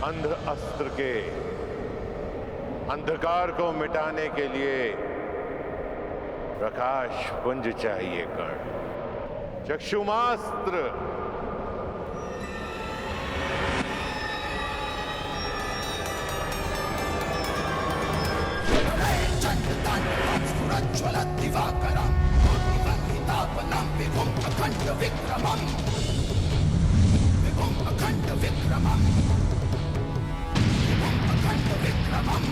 अंध अस्त्र के अंधकार को मिटाने के लिए प्रकाश पुंज चाहिए कर्ण। चक्षुमास्त्र दिवाकरं तापनं विभुम अखंड विक्रमं विभुम अखंड विक्रमं विभुम अखंड विक्रमं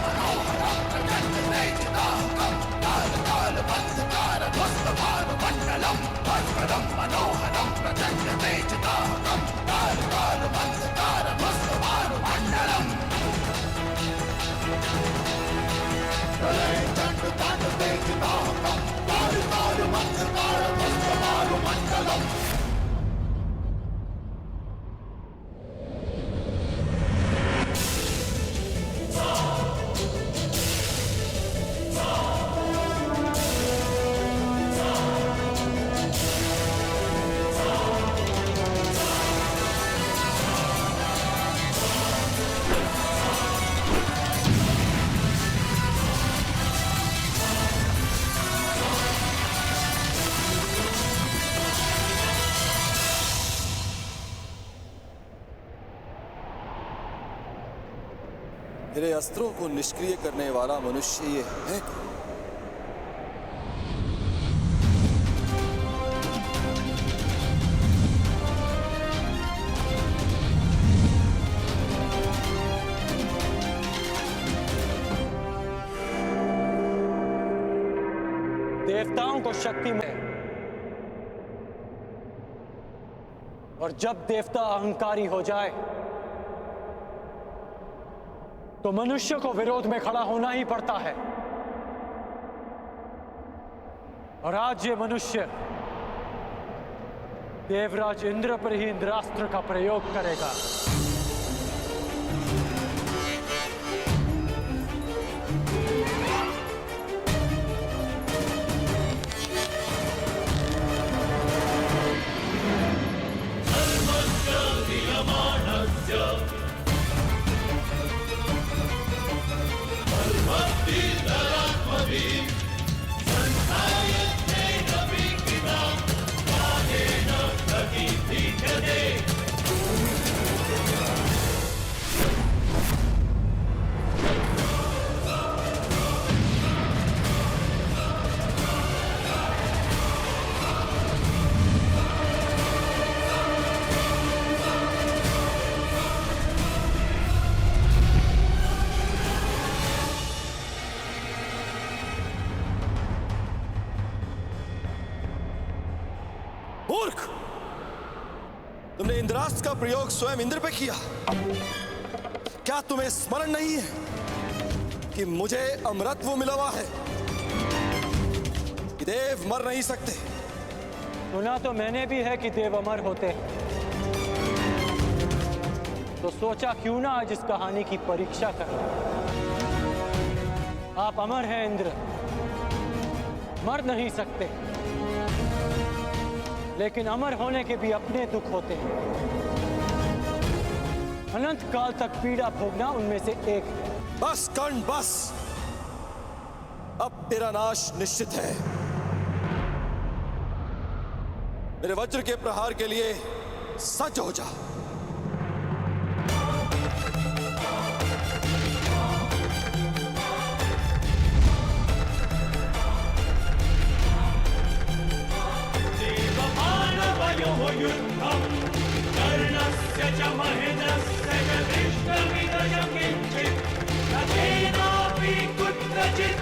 मनोहरं प्रचंड तेजदाहकं काल काल बंधकार ध्वस्त भानुमंडलं भास्करं मनोहरं प्रचंड तेजदाहकं काल काल बंधकार ध्वस्त भानुमंडलं चंड तांड तेजदाहकं काल काल बंधकार ध्वस्त भानुमंडलं। मेरे अस्त्रों को निष्क्रिय करने वाला मनुष्य ये है कौन? देवताओं को शक्ति में, और जब देवता अहंकारी हो जाए तो मनुष्य को विरोध में खड़ा होना ही पड़ता है। और आज ये मनुष्य देवराज इंद्र पर ही इंद्रास्त्र का प्रयोग करेगा। मूर्ख! तुमने इंद्रास्त्र का प्रयोग स्वयं इंद्र पे किया। क्या तुम्हें स्मरण नहीं है कि मुझे अमरत्व मिला हुआ है, कि देव मर नहीं सकते? सुना तो मैंने भी है कि देव अमर होते हैं, तो सोचा क्यों ना आज इस कहानी की परीक्षा कर लें। आप अमर हैं इंद्र, मर नहीं सकते, लेकिन अमर होने के भी अपने दुख होते हैं। अनंत काल तक पीड़ा भोगना उनमें से एक है। बस कर्ण बस, अब तेरा नाश निश्चित है। मेरे वज्र के प्रहार के लिए सज्ज हो जा। कर्णस्य च महेन्द्रस्य च दृष्टमिदं किञ्चित् तथैवापि कुत्रचित्।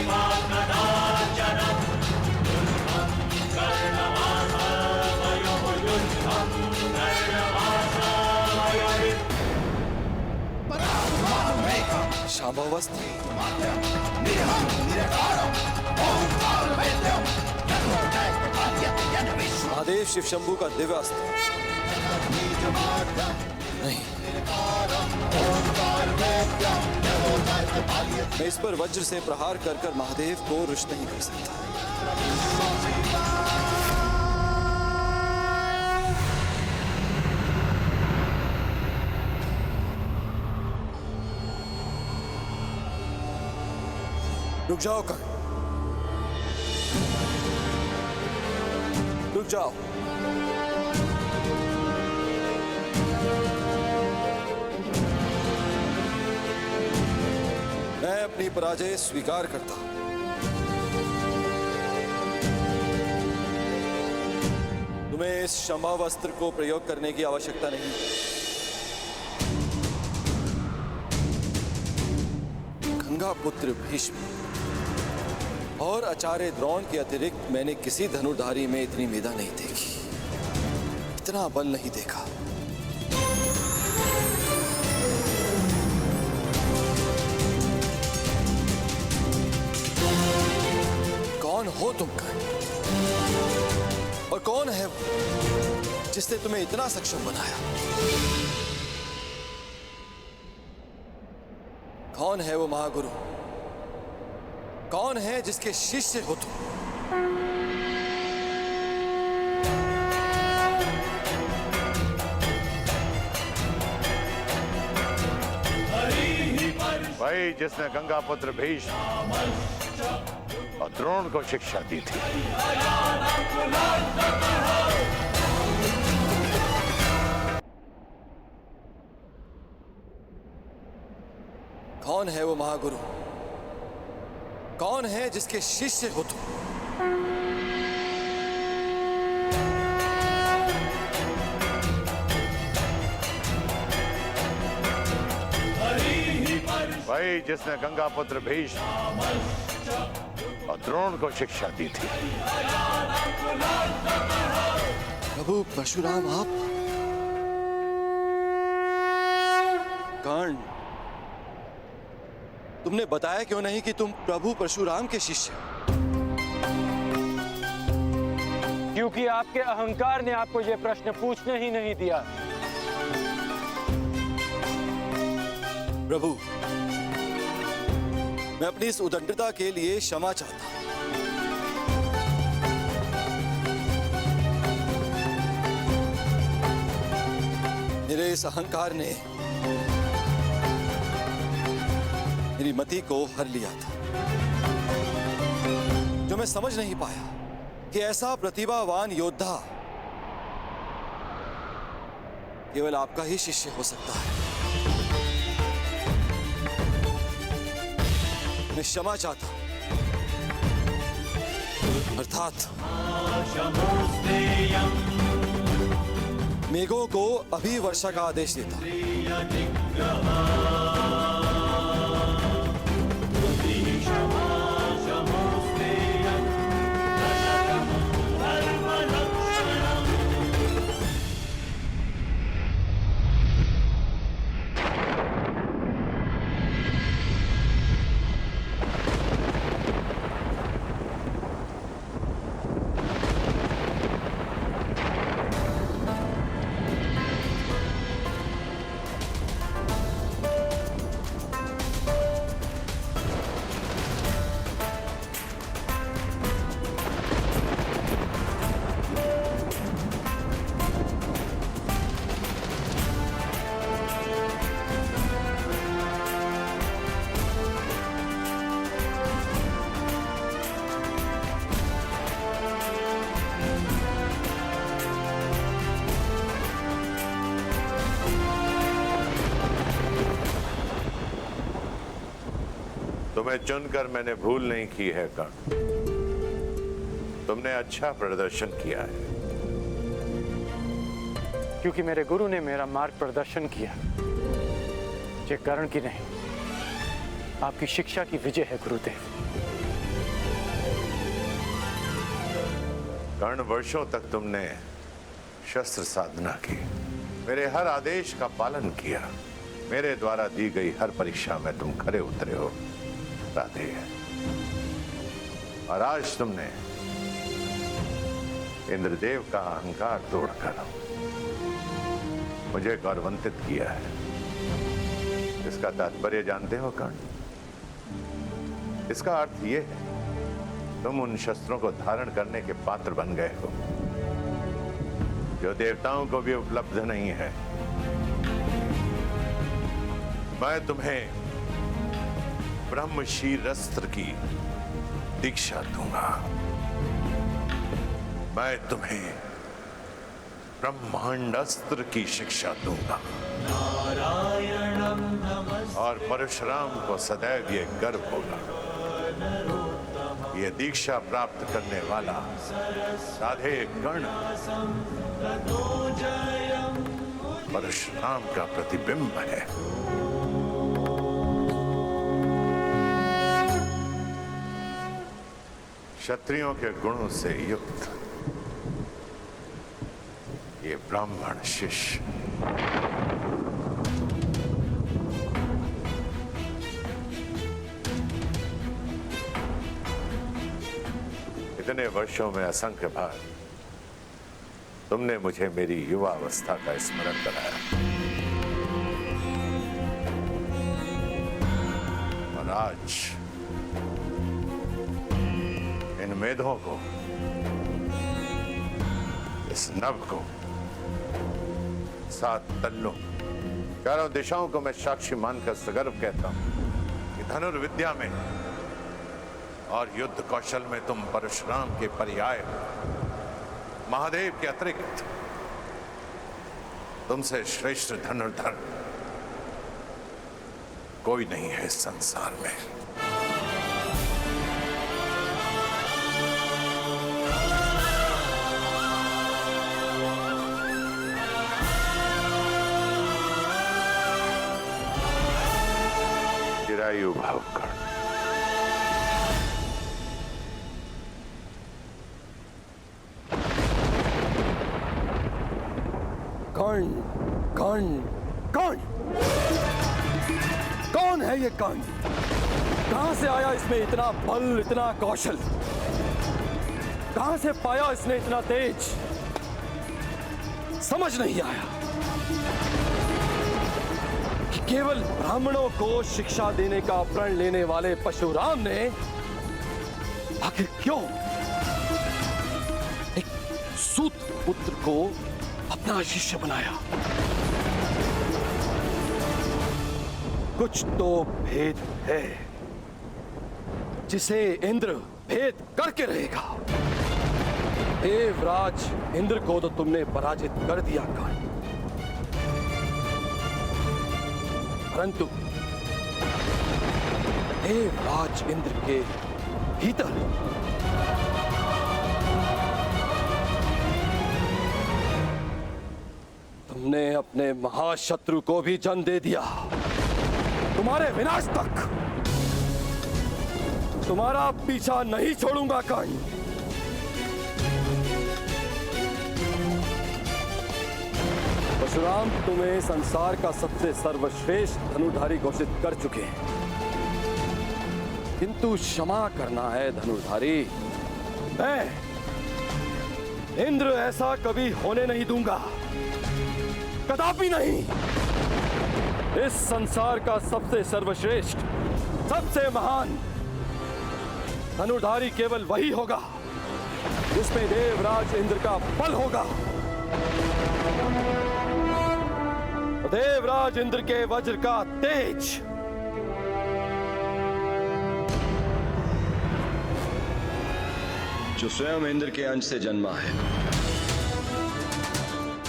मा कदाचन युद्धं कर्णवासावयोः युद्धं कर्णवासावयोः शाम्भवस्त्र महादेव शिव शंभू का दिव्य अस्त्र नहीं, मैं इस पर वज्र से प्रहार कर कर महादेव को रुष्ट नहीं कर सकता। रुक जाओ कर्ण, रुक जाओ। मैं अपनी पराजय स्वीकार करता हूं। तुम्हें इस शंभव अस्त्र को प्रयोग करने की आवश्यकता नहीं। गंगा पुत्र भीष्म और आचार्य द्रोण के अतिरिक्त मैंने किसी धनुर्धारी में इतनी मेधा नहीं देखी, इतना बल नहीं देखा। कौन हो तुम कर्ण? और कौन है वो जिसने तुम्हें इतना सक्षम बनाया? कौन है वो महागुरु? कौन है जिसके शिष्य हो तुम? भाई जिसने गंगा पुत्र भीष्म और द्रोण को शिक्षा दी थी। कौन है वो महागुरु? कौन है जिसके शिष्य हो तुम? भाई जिसने गंगा पुत्र भीष्म और द्रोण को शिक्षा दी थी। प्रभु परशुराम आप? कर्ण, तुमने बताया क्यों नहीं कि तुम प्रभु परशुराम के शिष्य हो? क्योंकि आपके अहंकार ने आपको यह प्रश्न पूछने ही नहीं दिया। प्रभु, मैं अपनी इस उदंडता के लिए क्षमा चाहता हूं। मेरे इस अहंकार ने मेरी मति को हर लिया था, जो मैं समझ नहीं पाया कि ऐसा प्रतिभावान योद्धा केवल आपका ही शिष्य हो सकता है। मैं क्षमा चाहता हूं, अर्थात मेघों को अभी वर्षा का आदेश देता। तुम्हें चुनकर मैंने भूल नहीं की है कर्ण। तुमने अच्छा प्रदर्शन किया है। क्योंकि मेरे गुरु ने मेरा मार्ग प्रदर्शन किया। ये कर्ण की नहीं, आपकी शिक्षा की विजय है गुरुदेव। कर्ण, वर्षों तक तुमने शस्त्र साधना की, मेरे हर आदेश का पालन किया, मेरे द्वारा दी गई हर परीक्षा में तुम खरे उतरे हो राधे। और आज तुमने इंद्रदेव का अहंकार तोड़कर मुझे गौरवान्वित किया है। इसका तात्पर्य जानते हो कर्ण? इसका अर्थ यह है तुम उन शस्त्रों को धारण करने के पात्र बन गए हो जो देवताओं को भी उपलब्ध नहीं है। मैं तुम्हें ब्रह्मशीरस्त्र की दीक्षा दूंगा। मैं तुम्हें ब्रह्मांडास्त्र की शिक्षा दूंगा। नारायणं नमस्ते और परशुराम को सदैव ये गर्व होगा, ये दीक्षा प्राप्त करने वाला राधे कर्ण परशुराम का प्रतिबिंब है। क्षत्रियों के गुणों से युक्त ये ब्राह्मण शिष्य इतने वर्षों में असंख्य बार तुमने मुझे मेरी युवा अवस्था का स्मरण कराया और आज इन मेधों को, इस नभ को, 7 तल्लों, चारों दिशाओं को मैं साक्षी मानकर सगर्व कहता हूं कि धनुर्विद्या में और युद्ध कौशल में तुम परशुराम के पर्याय हो। महादेव के अतिरिक्त तुमसे श्रेष्ठ धनुर्धर कोई नहीं है इस संसार में। चिरायु भव कर्ण। कर्ण, कर्ण, कर्ण, कौन है ये कर्ण? कहां से आया इसमें इतना बल, इतना कौशल? कहां से पाया इसने इतना तेज? समझ नहीं आया कि केवल ब्राह्मणों को शिक्षा देने का प्रण लेने वाले परशुराम ने आखिर क्यों एक सूत पुत्र को अपना शिष्य बनाया? कुछ तो भेद है जिसे इंद्र भेद करके रहेगा। देवराज इंद्र को तो तुमने पराजित कर दिया कर्ण, परंतु देवराज इंद्र के भीतर तुमने अपने महाशत्रु को भी जन्म दे दिया। तुम्हारे विनाश तक तुम्हारा पीछा नहीं छोड़ूंगा कर्ण। परशुराम तुम्हें संसार का सबसे सर्वश्रेष्ठ धनुर्धारी घोषित कर चुके हैं, किंतु क्षमा करना है धनुर्धारी। मैं इंद्र ऐसा कभी होने नहीं दूंगा, कदापि नहीं। इस संसार का सबसे सर्वश्रेष्ठ, सबसे महान धनुर्धारी केवल वही होगा जिसमें देवराज इंद्र का बल होगा। देवराज इंद्र के वज्र का तेज, जो स्वयं इंद्र के अंश से जन्मा है,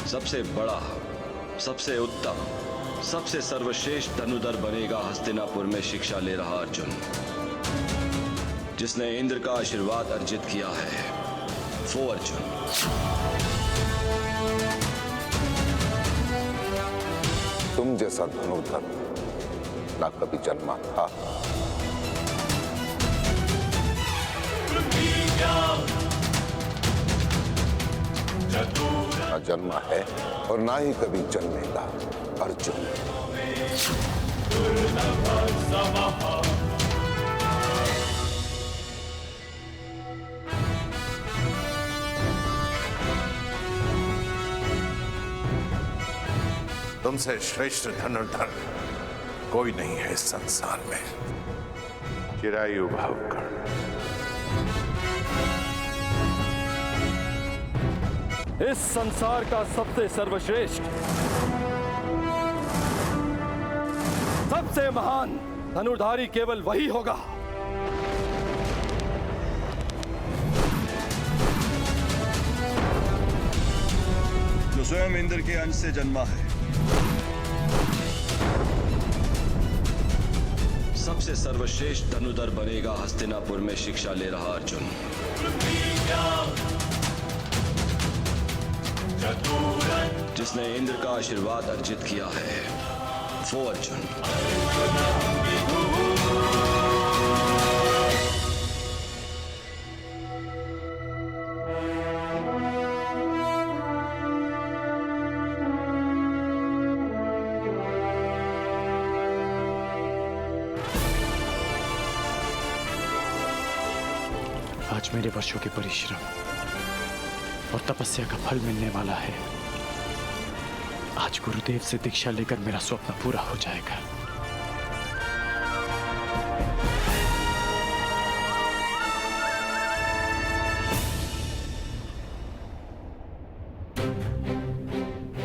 सबसे बड़ा, सबसे उत्तम, सबसे सर्वश्रेष्ठ धनुधर बनेगा हस्तिनापुर में शिक्षा ले रहा अर्जुन, जिसने इंद्र का आशीर्वाद अर्जित किया है, वो अर्जुन। तुम जैसा धनुर्धर ना कभी जन्मा था। ना जन्मा है और ना ही कभी जन्मेगा अर्जुन। तुमसे श्रेष्ठ धनुर्धर कोई नहीं है इस संसार में। चिरायु भाव कर्ण। इस संसार का सबसे सर्वश्रेष्ठ, सबसे महान धनुर्धारी केवल वही होगा जो स्वयं इंद्र के अंश से जन्मा है। सबसे सर्वश्रेष्ठ धनुधर बनेगा हस्तिनापुर में शिक्षा ले रहा अर्जुन। जिसने इंद्र का आशीर्वाद अर्जित किया है वो अर्जुन। आज मेरे वर्षों के परिश्रम और तपस्या का फल मिलने वाला है। आज गुरुदेव से दीक्षा लेकर मेरा स्वप्न पूरा हो जाएगा।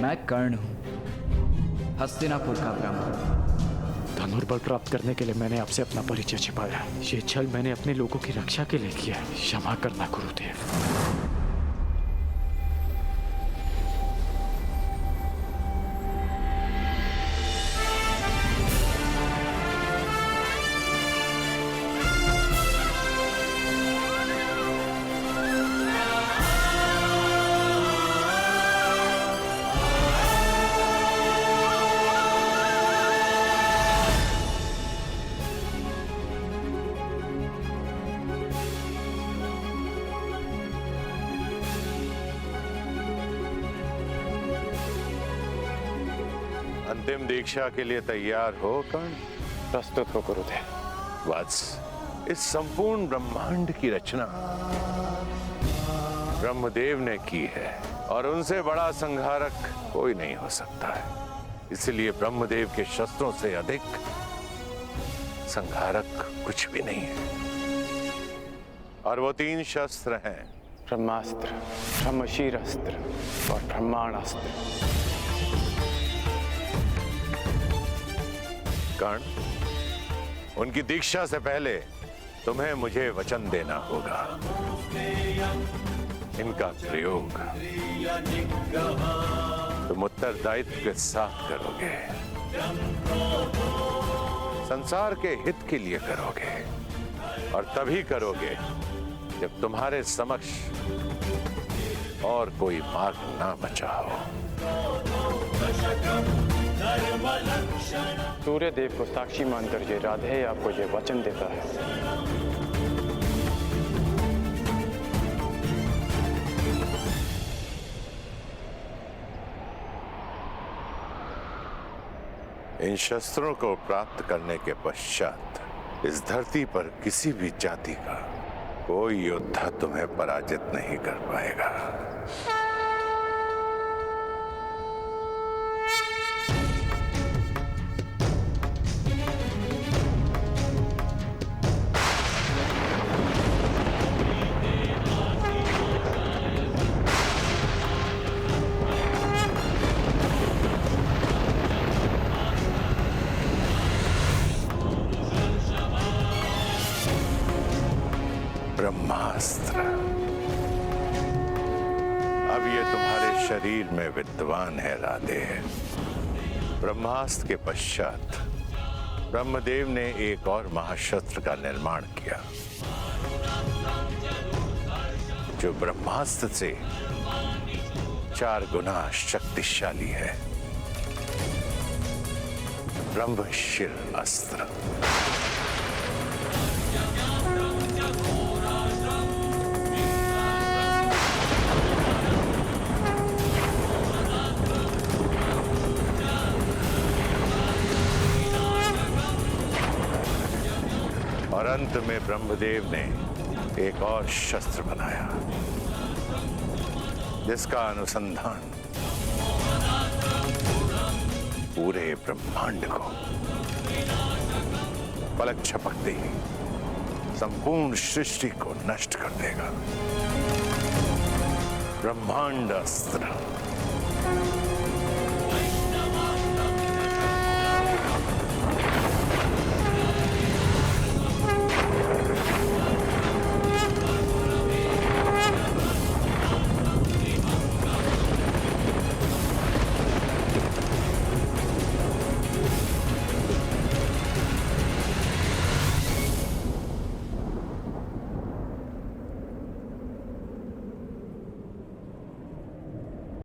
मैं कर्ण हूं, हस्तिनापुर का ब्राह्मण। धनुर्बल प्राप्त करने के लिए मैंने आपसे अपना परिचय छिपाया। ये छल मैंने अपने लोगों की रक्षा के लिए किया। क्षमा करना गुरुदेव। अंतिम दीक्षा के लिए तैयार हो कर्ण? प्रस्तुत हो गुरुदेव। वत्स, इस संपूर्ण ब्रह्मांड की रचना ब्रह्मदेव ने की है और उनसे बड़ा संहारक कोई नहीं हो सकता है। इसलिए ब्रह्मदेव के शस्त्रों से अधिक संहारक कुछ भी नहीं है। और वो 3 शस्त्र हैं: ब्रह्मास्त्र, ब्रह्मशीरस्त्र और ब्रह्मांडास्त्र। कर्ण, उनकी दीक्षा से पहले तुम्हें मुझे वचन देना होगा। इनका प्रयोग तुम उत्तरदायित्व के साथ करोगे, संसार के हित के लिए करोगे और तभी करोगे जब तुम्हारे समक्ष और कोई मार्ग ना बचा हो। सूर्य देव को साक्षी मानकर ये राधे आपको ये वचन देता है। इन शस्त्रों को प्राप्त करने के पश्चात इस धरती पर किसी भी जाति का कोई योद्धा तुम्हें पराजित नहीं कर पाएगा। ब्रह्मास्त्र अब ये तुम्हारे शरीर में विद्वान है राधे। ब्रह्मास्त्र के पश्चात ब्रह्मदेव ने एक और महाशस्त्र का निर्माण किया जो ब्रह्मास्त्र से 4 गुना शक्तिशाली है। ब्रह्मशिर अस्त्र। और अंत में ब्रह्मदेव ने एक और शस्त्र बनाया जिसका अनुसंधान पूरे ब्रह्मांड को पलक झपकते ही संपूर्ण सृष्टि को नष्ट कर देगा। ब्रह्मांड अस्त्र।